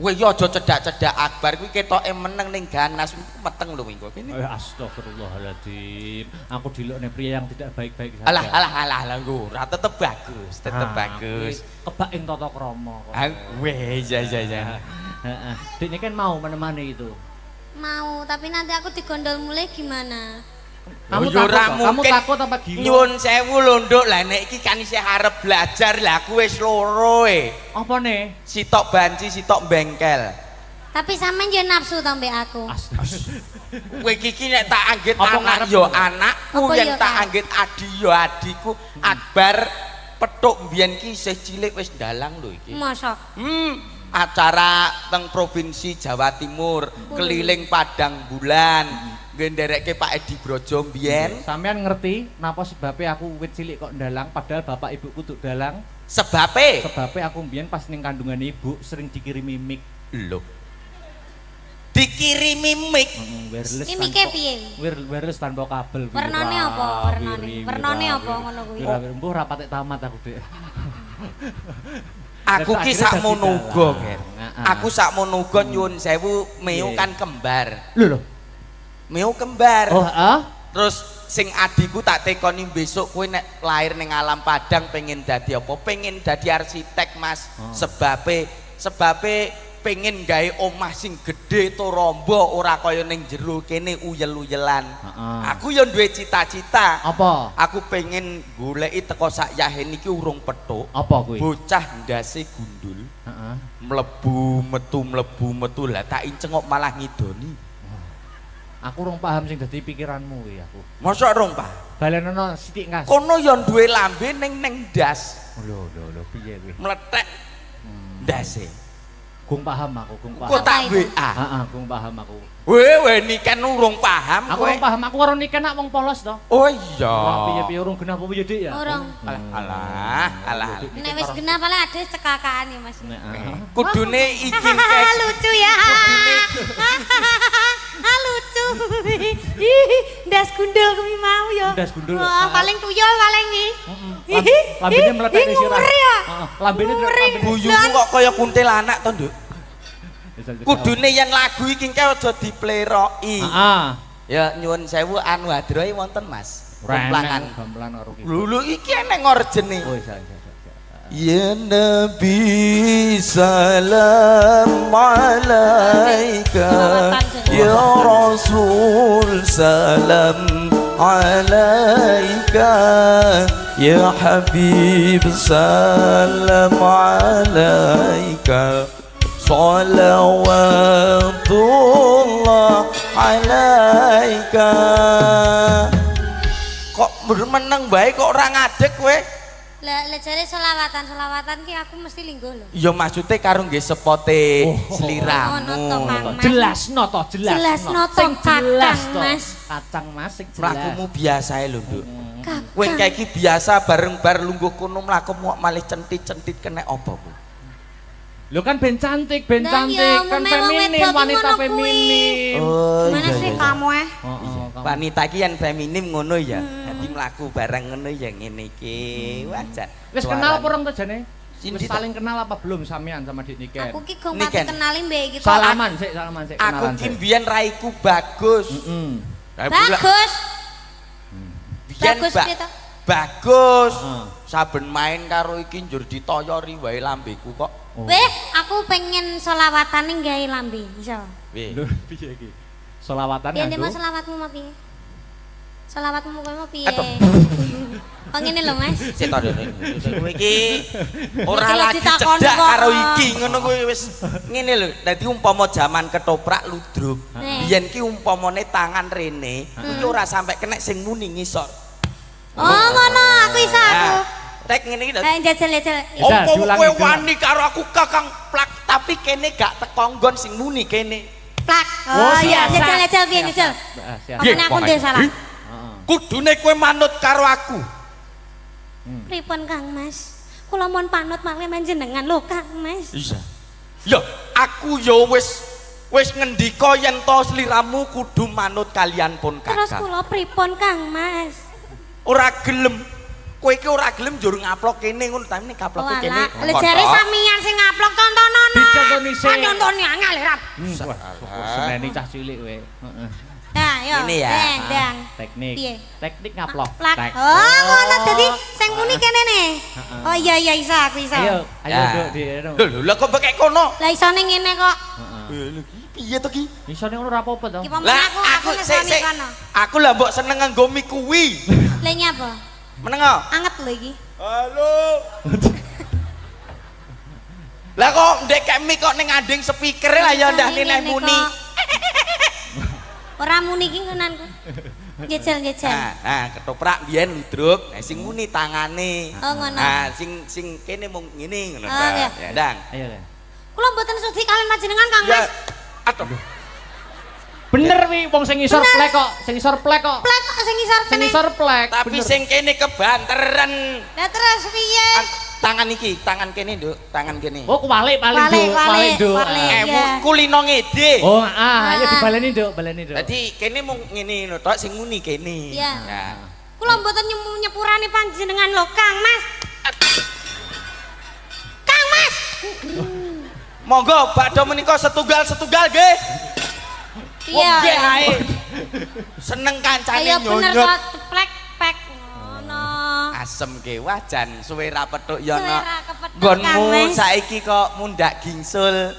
Kowe yo aja cedak-cedak Akbar kuwi ketoke meneng ning ganas meteng lho minggu kene. Astagfirullahaladzim. Aku dilokne pria yang tidak baik-baik saja. Alah ora tetep bagus, bagus. Kebak ing tata krama kok. Weh, iya. Heeh. Dekne kan mau menemani itu. Mau, tapi nanti aku digondol mulai gimana? Kamu takut apa gila? Nyuwun sewu lho Nduk, lah nek iki kan isih arep belajar lah aku wis loro e. Apa nih? Sitok banci, sitok bengkel. Tapi sampean yo nafsu to mbek aku. Kowe iki nek tak anggit anak yo anakku, yen tak anggit adi yo adiku. Akbar petuk mbiyen ki isih cilik wis ndalang lho iki. Mosok. Acara teng provinsi Jawa Timur, keliling padang bulan. Ngenderekke Pak Edi Brojo mbiyen. Sampean ngerti napa sebabnya aku wit cilik kok ndalang padahal bapak ibuku tuh dalang? Sebabe aku mbiyen pas ning kandungan ibu sering dikirimi mic. Lho. Dikirimi mic. Wireless. Ini mic-e piye? Wireless tanpa kabel. Warnane apa? Warnane apa ngono kuwi? Mbuh ra patek tamat aku, Dik. Aku ki sakmono uga, Ger. Aku sakmono uga nyuwun sewu Meo kan kembar. Lho. Meo kembar. Oh, Terus sing adiku tak tekoni besok kowe nek lahir ning alam Padang pengen dadi apa? Pengen dadi arsitek, Mas. Sebabe pengen gawe omah sing gedhe to rombo ora kaya ning jero kene uyel-uyelan. Aku ya duwe cita-cita. Apa? Aku pengen goleki teko sak yahen iki urung petuk. Apa kuwi? Bocah ndase gundul. Mlebu metu lah tak inceng kok malah ngidoni. Aku rong paham sing dadi pikiranmu kuwi aku. Mosok rong paham? Balenono sithik ngas. Kono ya duwe lambe ning ndas. Lho piye kuwi? Meletek ndase. Gung paham aku, gung paham. Kok tak WA? Heeh, gung paham aku. Weh niken urung paham kowe. Aku urung paham, aku karo niken nak wong polos to. Oh iya. Piye-piye urung genah apa piye Dik ya? Urung. Alah. Nek wis genah pala ade cekakaan ya Mas. Kudune iki lucu ya. Lucu. Ndas gundul kuwi mau ya. Ndas gundul. Paling tuyul paling iki. Lambene meletek di sirah. Heeh, lambene buyumu kok kaya kuntilanak to, Nduk. Kudune yen lagu iki engke aja dipleroki. Heeh. Ya nyuwun sewu anu hadrohe wonten Mas. Gamelan karo iki. Lho iki eneng orjene. Oh iya. Ya Nabi salam alaika ya Rasul salam alaika ya Habib salam alaika salawatullah alaika. Kok meneng bae kok ora ngadeg kowe? Lah jare selawatan ki aku mesti lingguh lho. Ya maksude karo nggih sepote sliramu. Jelasno to. Sing jelas to. Kacang Mas sing jelas. Mlakumu biasa lho, Nduk. Kowe iki biasa bareng bar lungguh kono mlaku malih centit-centit kena apa ku? Lho kan ben cantik kan feminim, wanita feminim. Oh, gimana sih kamu wanita iki yen feminim ngono ya. Dadi mlaku bareng ngono ya ngene iki. Wajar. Wis kenal apa urung to jane? Wis saling kenal apa belum sampean sama Dik Niken? Aku ki gong pati kenali mbek iki. Salaman sik Aku ki mbiyen raiku bagus. Bagus. Bagus bagus. Saben main karo iki njur ditoyori wae lambeku kok. Weh, aku pengen selawatan ning gawe lambe, iso. Lho piye iki? Selawatan nganggo. Ya ndek selawatmu mau piye? Selawatmu kowe mau piye? Oh ngene lho Mas. Sik to kowe iki ora Iki lho lagi ditakoni cedak kok. karo iki ngono kuwi wis ngene lho. Dadi umpama jaman ketoprak ludruk. Biyen ki umpamane tangan rene iki ora sampe kena sing muni ngisor. Oh ngono aku iso aku. Tek ngene iki lho. Jajal. Opo diulangi kowe dulu. wani karo aku Kakang Plak tapi kene gak teko nggon sing muni kene. Plak. Oh, Oh iya siap. jajal piye jajal. Siap. Apa aku ndek salah? Kudune kowe manut karo aku. Pripun Kang Mas? Kula mohon panut malih panjenengan lho Kang Mas. Iya. Ya, aku ya wis ngendika yen to sliramu kudu manut kalian pun Terus Kakang. kula pripun Kang Mas? Ora gelem. Kowe iki ora gelem njur ngaplok kene ngono ta nek kaploke kene. Walah, lha jare samian sing ngaplok tontonono. Dicontoni sik. Tontoni angel Rat. Seneni cah cilik kowe. Heeh. Nah, yo. Ini ya. Dang. Teknik. Piye? Teknik ngaplok. Plak. Tek. Oh, ngono dadi sing muni kene ne. Oh iya iso aku iso. Ayo, Ya. Duk di. Lho kok bekek kono? Lah isone ngene kok. Heeh. Piye to ki? Isone ngono ora apa-apa to. Ki pamen Lah aku nesoni sik. kono. Aku lah mbok seneng nganggo mie kuwi. Lah nyapa? Meneng kok? Anget lho iki. Halo. Lah kok ndek mie kok ning anding speaker lah ya ndak Isone nek ngene muni. kok. Ora muni iki ngonanku. Jejel. Nah, ketoprak biyen ludruk, nah sing muni tangane. Oh ngono. Nah, sing kene mung ngene ngono Oh, ta. iya. Ya, Dang. Ayo. Le. Kula mboten sudi kalian panjenengan Kang Ya. Mas. Aduh. Bener wi wong sing ngisor Bener. plek kok, sing ngisor plek kok. Plek kok sing ngisor Sing kene. ngisor plek. Tapi bener. sing kene kebanteran. Lah terus piye? Tangan iki, tangan kene, Nduk, tangan kene. Oh, kuwalik paling Walik, Nduk, paling Nduk. walik. Ah. Iya. Kulino ngede. Oh, ayo dibaleni Nduk, baleni Nduk. Dadi kene mung ngene lho tok sing muni kene. Iya. Ya. Kula mboten nyepurani panjenengan lho Kang Mas. Kang Mas. Monggo bakdo menika setunggal-setunggal nggih. Iya. Nggih ae. Seneng kancane Ayo bener nyonyot. kok ceplek pek ngono. Asem ke wajan suwe ra petuk ya Suwe ana. ra kepethuk, Nggonmu Kang Mas. saiki kok mundak gingsul.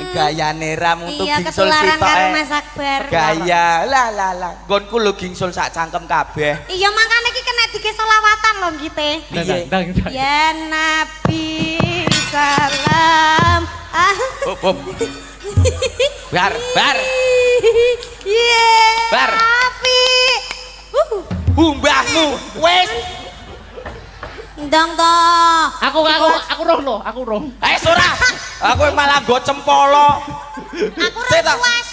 Gayane ra mutu Iya gingsul ketularan sitok. karo Mas Akbar. Gaya lah. Nggonku lho gingsul sak cangkem kabeh. Iya makane iki kena dike selawatan lho ngite. Piye? Dang. Ya Nabi salam. Hop. Bar. Iya. Bar. Nabi. Mbahmu wis. Ndang to. Aku roh lo, aku roh. Ora. Aku malah nggo cempolo. Aku Sik ra ta. puas.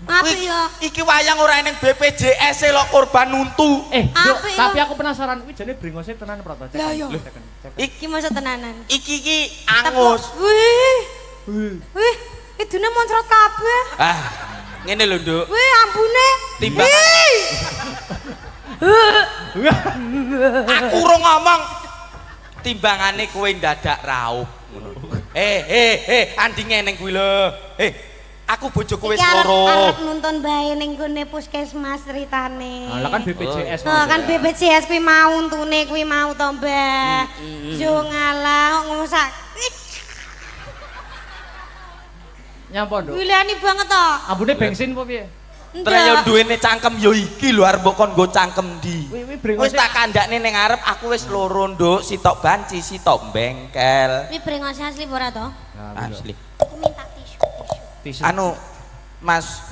Apa Kuwi- ya? Iki wayang ora ning BPJS e lho korban untu. Nduk, Apik, tapi yo. aku penasaran, kuwi jane brengose tenan apa ta? Lah, yo. Iki Iki masa tenanan. iki angus. Wih. Idune moncrot kabeh. Ah, ngene lho, Nduk. Wih, ambune. Timbangan. Aku urung ngomong. Timbangane kowe ndadak raup ngono. Andinge ning kuwi lho. Aku bojoku wis Iki arep loro. nuntun bae ning gone puskesmas ceritane. Lah kan BPJS. Oh, kan BPJS kuwi mau untune kuwi mau to, Mbak. Yo ngalah kok ngosak. Nyapa, Nduk? Wilani banget to. Ambune bensin apa piye? Terus yo duwene cangkem yo iki lho arep mbok kon nggo cangkem ndi. Kuwi Wis brengose. tak kandakne ning arep aku wis loro, Nduk. Sitok banci, sitok bengkel. Kuwi brengos asli ora to? Asli. Aku minta tisu. Tisu. Anu Mas,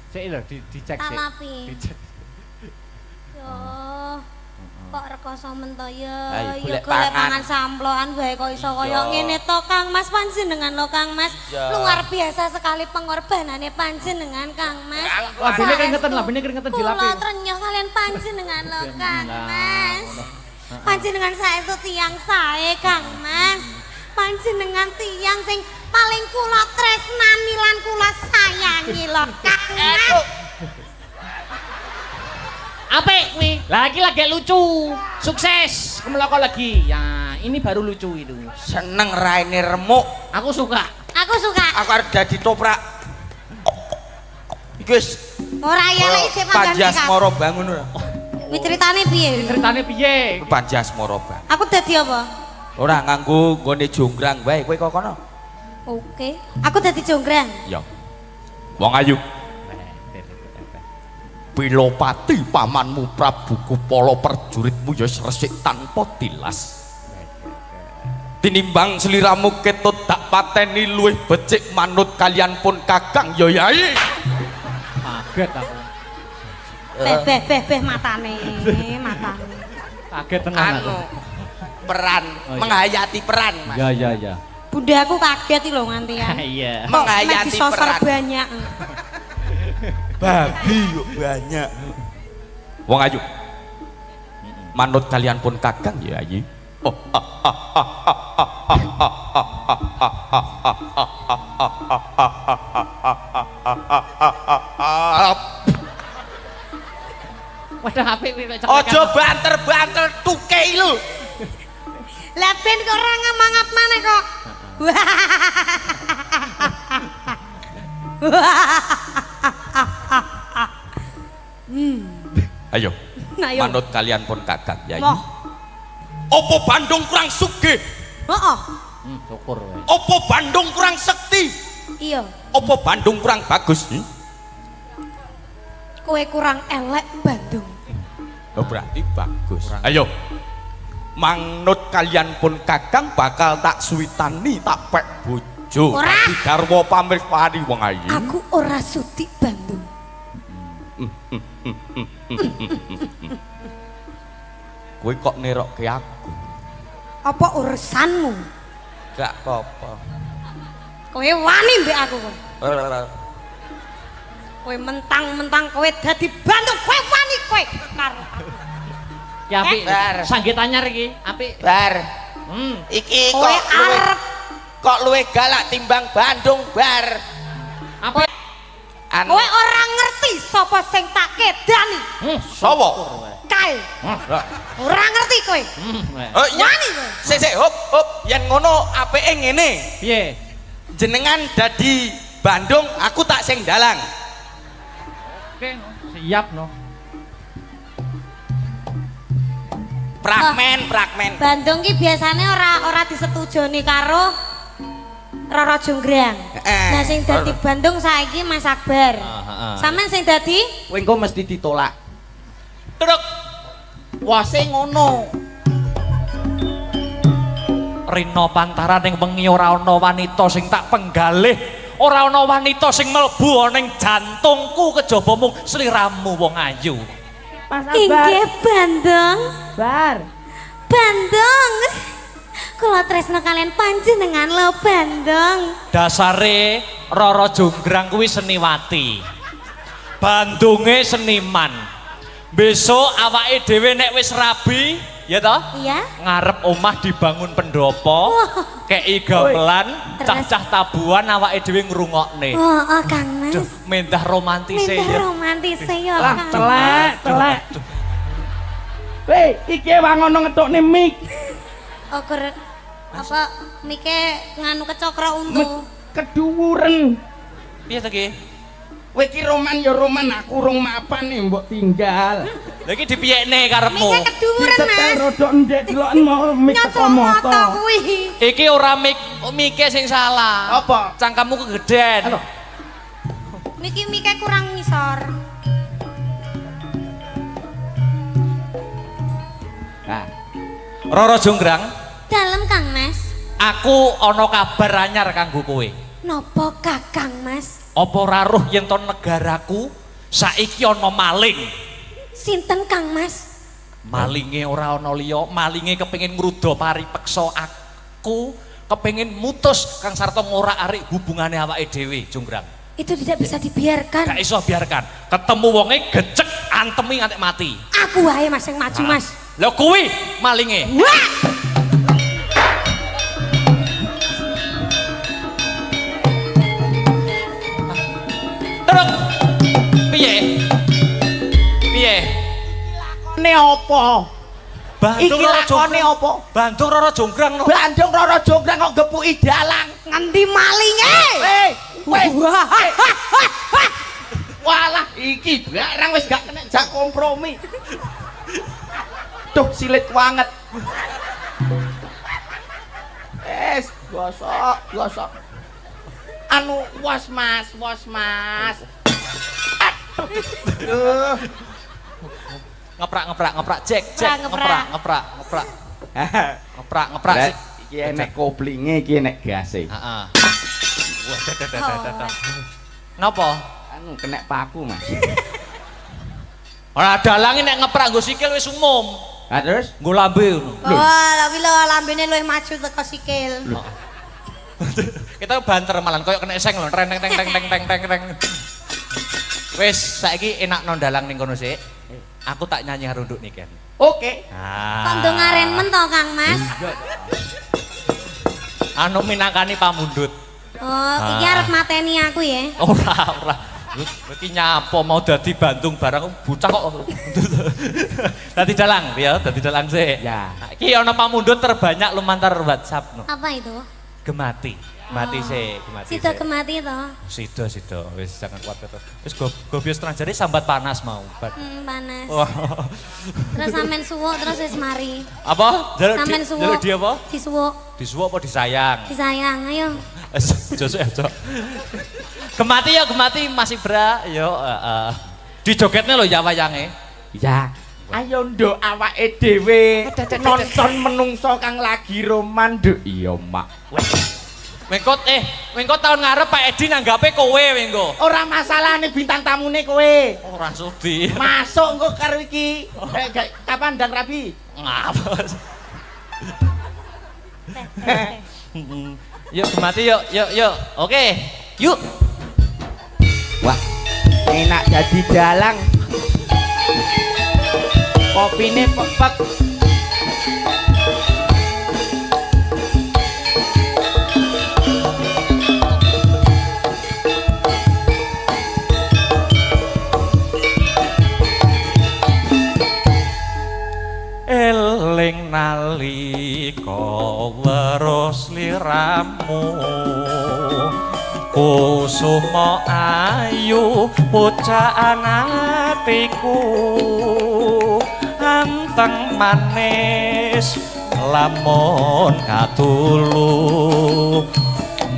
Sik lho dicek Tak sik. lapi. Dicek. Yo. Kok rekoso men to ya. Ayo, Ya golek golek pangan. pangan samplokan bae kok iso Iya. kaya ngene to Kang Mas panjenengan lho Kang Mas. Iya. Luar biasa sekali pengorbanane panjenengan Kang Mas. Labene keringetan, labene keringetan dilapi. Kula trenyuh kalian panjenengan lho Kang Mas. Panjenengan saestu tiyang sae Kang Mas. Panjenengan tiyang sing paling kula tresnani lan kula sayangi lho Kang Mas. Apik kuwi. Lagi lucu. Sukses. Kemeloko lagi. Ya, ini baru lucu itu. seneng raine remuk. Aku suka. Aku suka. Aku arep dadi toprak. Iki wis Ora ya lek isih pangganti Panjasmara bangun ora. Kuwi ceritane piye? Ceritane piye? Panjasmara bangun. Aku dadi apa? Ora nganggo nggone jonggrang bae kowe kok kono. Oke. Aku dadi jonggrang. Ya. Wong ayu. Pilopati pamanmu Prabu Kupala perjuritmu ya resik tanpa tilas. Tinimbang sliramu ketut dak pateni luwih becik manut kalian pun Kakang ya Yai. Kaget aku. Beh matane. Kaget tenan aku. Peran, menghayati peran, Mas. Ya. Bunda aku kaget lho nganti ya. Iya. Menghayati peran. Banyak. Babi yuk banyak. Wong ayu. Manut kalian pun Kakang ya Yai. Waduh apik kowe. Ojo banter-banter tukei lu. Lah ben kok ora ngamangap maneh kok. Ayo. Nah, ayo. Manut kalian pun Kakang Yai. Wah. Opo Bandung kurang sugih? Heeh. Syukur wae. Opo Bandung kurang sekti? Iya. Opo Bandung kurang bagus? Kowe kurang elek Bandung. Oh, berarti bagus. Ayo. Manut kalian pun Kakang bakal tak suwitani tak pek bojo. Ora. Tapi garwa pamirsani wong ayu. Aku ora sudi Bandung. Kowe kok nerokke aku? Apa urusanmu? Gak apa-apa. Kowe wani mbek aku kok. Kowe mentang-mentang kowe dadi Bandung, kowe wani kowe karo. Ya apik. Bar. Sanggit anyar iki, apik. Bar. Iki Kowe arep kok luwih galak timbang Bandung, Bar. Apa? kowe ora ngerti sapa sing tak kedani. Sapa? Kae. Ora ngerti kowe. Oh iya. Wani kowe. Sik hop yen ngono apike ngene. Piye? Jenengan dadi Bandung, aku tak sing dalang. Oke, siap no. Fragmen. Bandung ki biasane ora disetujoni karo Roro Jonggrang. Nah sing dadi Bandung saiki Mas Akbar. Sampeyan sing dadi Kowe engko mesti ditolak. Truk. Wase ngono. Rina pantaran ning wengi ora ana wanita sing tak penggalih, ora ana wanita sing mlebu ning jantungku kejaba mung sliramu wong ayu. inggih Bandung. Bar. Bandung. Kula tresno kalian panjenengan lho Bandung. Dasare Roro Jonggrang kuwi seniwati. Bandunge seniman. Besok awake dhewe nek wis rabi, ya toh? Iya. Ngarep omah dibangun pendopo, kei gamelan, cah-cah tabuhan awake dhewe ngrungokne. Oh, Kang Mas. Duh, mendah romantise Minta ya. romantis ya Lah, Kang. telek. Weh, iki wangono ngetokne mik. Oh, apa mike nganu kecokro untu. Keduwuren. Piye to ki? Kowe iki roman ya roman, aku rung mapan nih mbok tinggal. Lha iki dipiyekne karepmu. Mike keduren Setel Mas. rodok ndek deloken mau mik teko Nyocok moto moto. kuwi. Iki ora mike sing salah. Apa? Cangkamu kegeden. Halo. Mike kurang ngisor. Nah. Roro Jonggrang, Dalem Kang Mas. aku ana kabar anyar kanggo kowe. Napa Kakang Mas? Apa ora roh yen to negaraku saiki ana maling. Sinten Kang Mas? Malinge ora ana liya, malinge kepengin ngruda paripeksa aku, kepengin mutus Kang Sarta ngorak-arik hubungane awake dhewe, Jonggrang. Itu tidak bisa dibiarkan. Gak iso biarkan. Ketemu wonge gecek antemi nganti mati. Aku wae Mas yang maju Mas. Lha kuwi malinge. Wah! Terus piye? Piye? Ne apa? Bandung Iki Roro lakone Jonggrang. apa? Bandung Roro Jonggrang no. Bandung Roro Jonggrang kok gepuki dalang. Ngendi malinge? Weh, Wah! walah iki barang wis gak kena jak kompromi. Duh silit banget. Gosok. Anu was mas. Ngeprak cek ngeprak Lah, iki enek koplinge iki enek gase. Heeh. Napa? Anu kena paku Mas. Ora dalange nek ngeprak nggo sikil wis umum. Lah terus Nggo lambe ngono. Oh, tapi lo lambene luwih maju teko sikil. Kita banter malan koyo kena eseng lho, teng teng teng teng teng teng teng. Wis saiki enak no dalang ning kono sik. Aku tak nyanyi harunduk nih Ken. oke. Kok ndongaren men to Kang Mas? Anu minangkani pamundhut. Oh, iki arep mateni aku ya. Ora. Iki nyapa mau dadi Bandung barang bocah kok. Dadi dalang ya, dadi dalang sik. Ya. Iki ana pamundhut terbanyak lumantar WhatsApp no. Apa itu? Gemati. Mati sih, gemati. Sida kemati to. Sida. Wis jangan kuat to. Wis go bios trajari sambat panas mau. Panas. Wah. Terus sampean suwuk terus wis mari. Apa? Sampean suwuk. Jaluk dia apa? Disuwuk. Disuwuk apa disayang? Disayang, ayo. Josok aja. Gemati masih bra. Yo, heeh. Dijogetne lho ya wayange. Ya. Ayo nduk awake dhewe nonton menungso kang lagi roman nduk. Iya, Mak. Wengko tahun ngarep Pak Edi nanggape kowe wengko. Ora masalah nih bintang tamune kowe. Ora sudi. Masuk engko karo iki. Kapan ndang rabi? Ngapa? Yuk gemati yuk. Oke. Yuk. Wah, enak jadi dalang. Kopine pepek. Eling nalika weruh sliramu kusuma ayu pucaan atiku anteng manis lamun katulu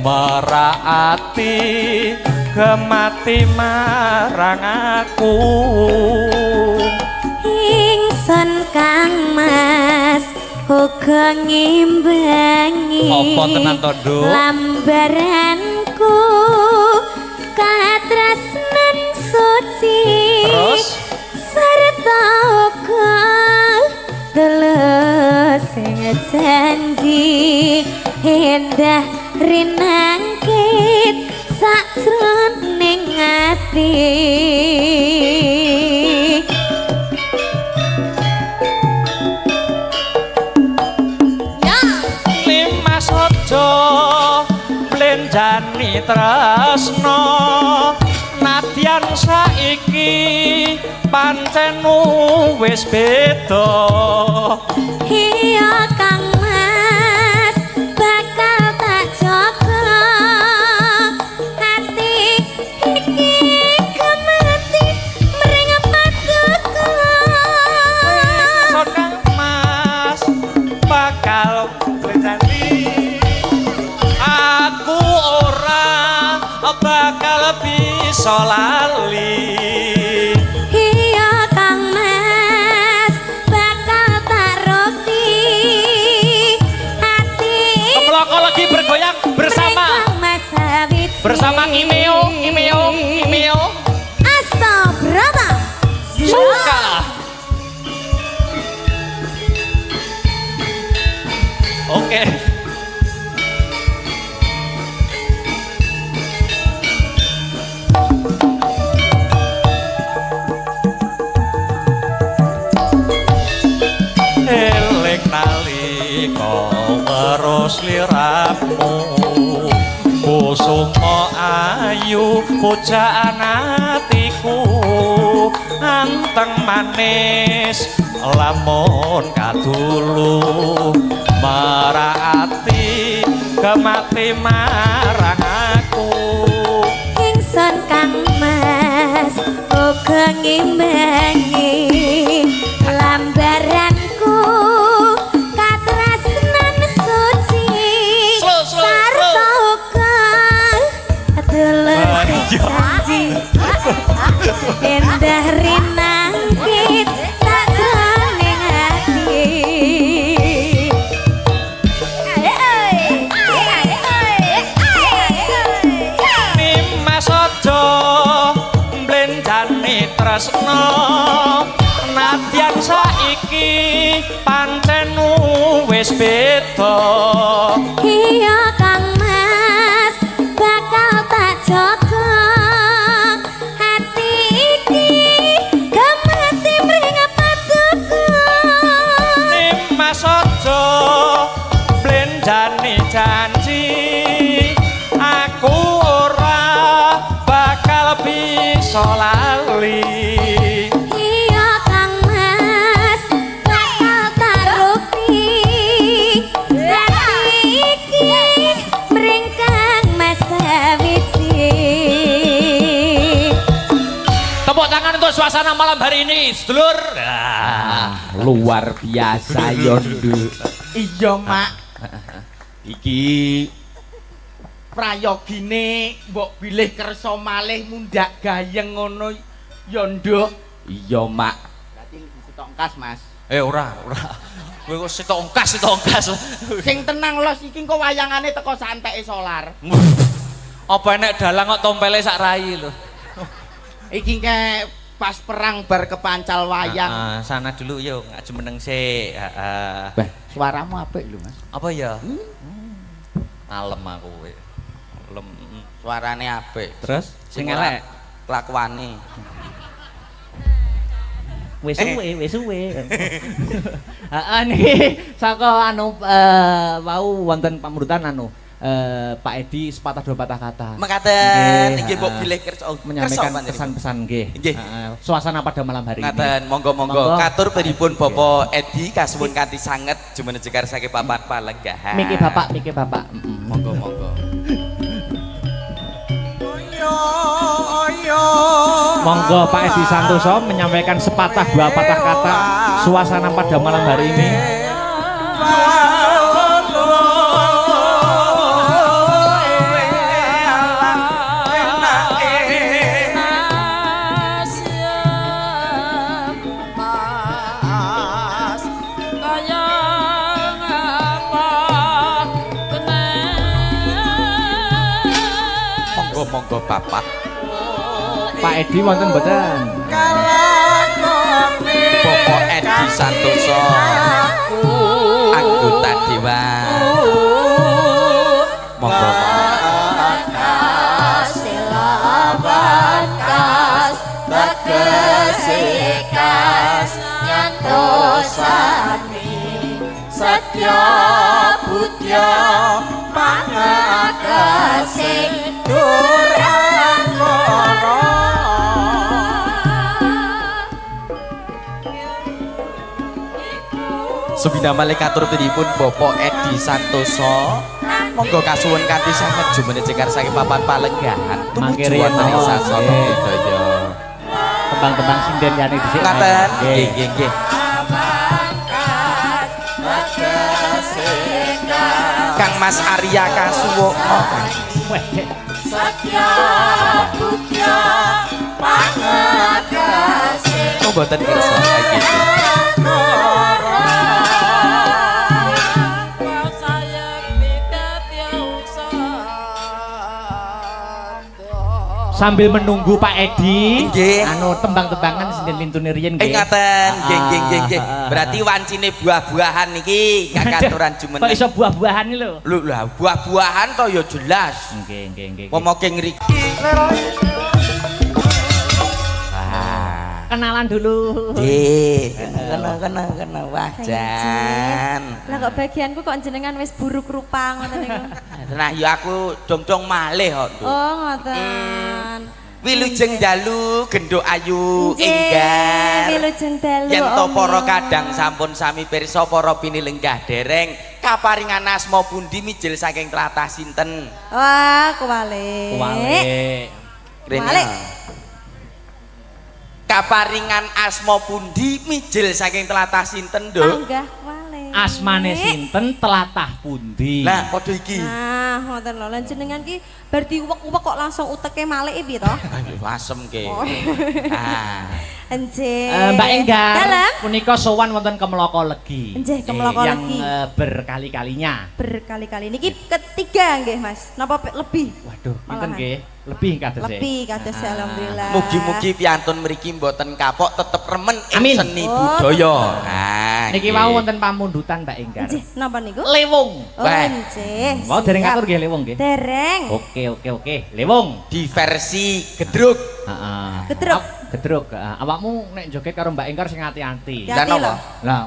meraati gemati marang aku Ingsun Kang Mas uga ngimbangi apa tenan to Nduk lambaranku katresnan suci terus serta uga tulus sing janji endah rinangkit sakjroning ati Blenjani tresno nadyan saiki pancen wis beda iya Kang Mas bakal tak jaga hati iki kemati mring padaku Kang Mas bakal blenjani aku ora bakal bisa lali iya Kang Mas bakal tak roti hati keploko lagi bergoyang bersama Imeo Astabrata suka oke. Eling nalika weruh sliramu kusuma ayu pujaan atiku anteng manis lamun kadulu meraati gemati marang aku ingsun Kang Mas uga ngimbangi lambaranku katresnan suci sarta uga tulus janji tresno nadyan saiki pancen wis beda. Iya Kang Mas bakal tak jaga hati iki gemati mring paduka. Nimas aja blenjani janji aku ora bakal bisa lali. Iya Kang Mas bakal tak rukti hati iki mring Kang Mas sawiji. Tepuk tangan untuk suasana malam hari ini, sedulur. Luar biasa Yondo. Iya mak. Iki prayogine mbok bilih kersa malih mundak gayeng ngono Yondo. Iya mak. Berarti ditongkas Mas. Ora. Kowe kok sitok ongkas. Sing tenang los iki kok wayangane teko santeke solar. Apa enek dalang kok tompele sak rai lho. Iki ke pas perang bar kepancal wayang. Sana dulu yuk, ngaju meneng sik. Bah, suaramu apik lho Mas. Apa ya? Alem aku kowe. Alem. Suarane apik. Terus Sing elek kelakuane. Wis suwe. Heeh niki saka wau wonten pamurutan Pak Edi sepatah dua patah kata. Mekaten nggih mbok bilih kersa menyampaikan pesan-pesan nggih. Nggih. Suasana pada malam hari ini. Ngaten, monggo katur pripun Bapak Edi kasuwun kanthi sanget jumeneng jekar saking papan palenggahan. Miki Bapak. Monggo. Monggo Pak Edi Santoso menyampaikan sepatah dua patah kata suasana pada malam hari ini. Monggo Bapak. Pak Edi wonten mboten? Bapak Edi Santoso. Anggota Dewan. Monggo. Satya Budya Pangagasing Durangara. Subina malikatur pripun Bapak Edi Santoso. Monggo kasuwun kanthi sanget jumeneng jekar saking papan palenggahan. Mangke Tumuju riyen wonten ing mawon, sasana nggih. budaya. Tembang-tembang sinden yani dhisik. Ngaten. Nggih. Kang Mas Arya Kasuwo. Satya Budya Pangagasing Oh mboten kersa iki. Sambil menunggu Pak Edi, Nggih. tembang-tembangan sinden lintune riyen nggih. Ngaten, nggih. Berarti wancine buah-buahan niki kakaturan Kok jumeneng. iso buah-buahan iki lho? Lho lah, buah-buahan to ya jelas. Nggih. Pomoke ngriki. Kenalan dulu. Nggih, kena wajan. Lah kok bagianku kok jenengan wis buruk rupa ngoten niku. Nah, ya aku dong-dong malih kok. Nduk. Oh ngoten. Wilujeng dalu genduk ayu enggal. Wilujeng dalu. Yen to para kadang sampun sami pirsa para pinilenggah dereng kaparingan asma pundi mijil saking tlatah sinten? Wah, kuwale. Kuwale. Kaparingan asma pundi mijil saking tlatah sinten, Nduk? Panggah kuwale. Asmane sinten, tlatah pundi? Nah, padha iki. Nah, Nah, ngoten lho. Lan jenengan ki bar diuwek-uwek kok langsung uteke malih piye to? Asem ke. Oh. Ah. Enjih. Mbak Enggar, Dalem? punika sowan wonten Kemloko Legi. Nggih, Kemloko Yang Legi. berkali-kalinya. Berkali-kali niki ketiga nggih Mas. Napa lebih? Waduh, pinten Malahan. nggih? Lebih kados e. Lebih kados alhamdulillah. Mugi-mugi piantun mriki mboten kapok tetep remen ing Amin. seni Oh, budaya. Nah, Niki wau wonten pamundutan Mbak Enggar. Nggih, napa niku? Lewung. Oh, Wah. nggih. Mau dereng Siap. ngatur nggih lewung nggih. Dereng. Oke. Lewung. di versi gedruk. Heeh. Gedruk. Gedruk. Awakmu nek joget karo Mbak Enggar sing ati-ati. Ya. Hati-hati Dan apa? loh. Lah,